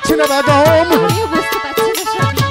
পারছি না বেগম। আমিও বুঝতে পারছি না স্বামী।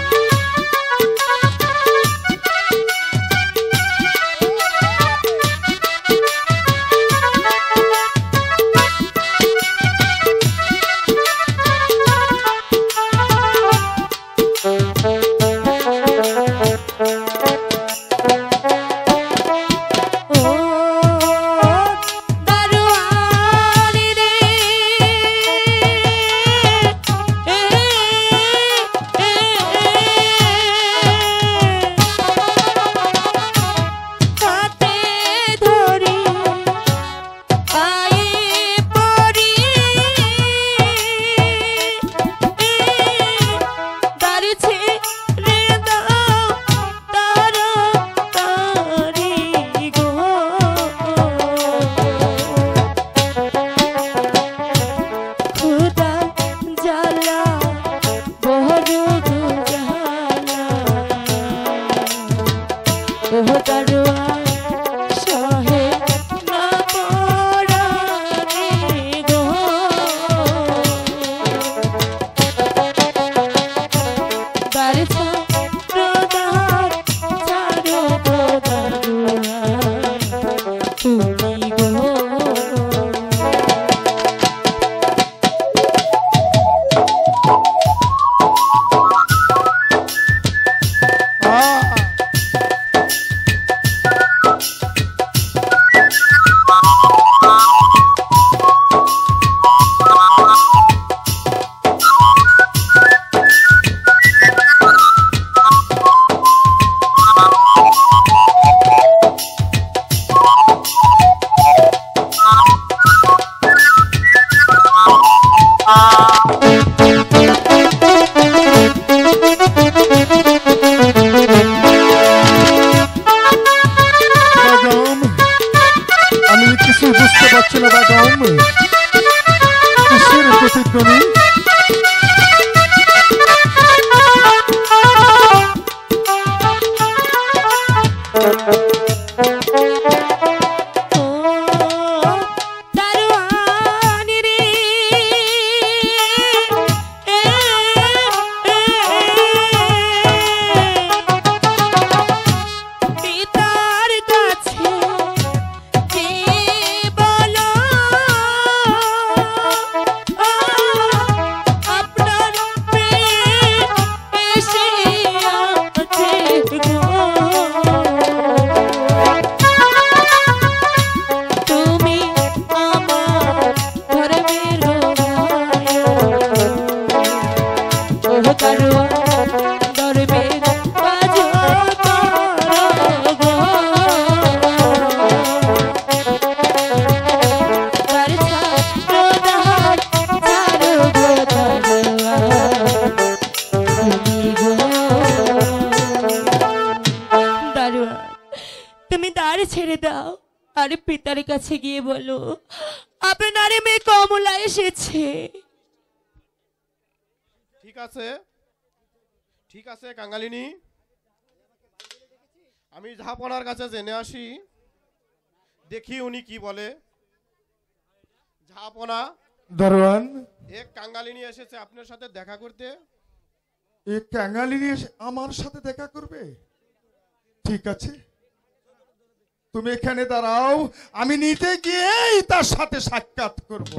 ছেড়ে দাও আর পিতার কাছে গিয়ে বলো আপনার মেয়ে কমলা এসেছে। ঠিক আছে কাঙ্গালিনী, আমি ঝাপনার কাছে জেনে আসি, দেখি উনি কি বলে। ঝাপনা দরওয়ান, এক কাঙ্গালিনী এসেছে আপনার সাথে দেখা করতে। এক কাঙ্গালিনী আমার সাথে দেখা করবে? ঠিক আছে, তুমি এখানে দাঁড়াও, আমি নিতে গিয়েই তার সাথে সাক্ষাৎ করব।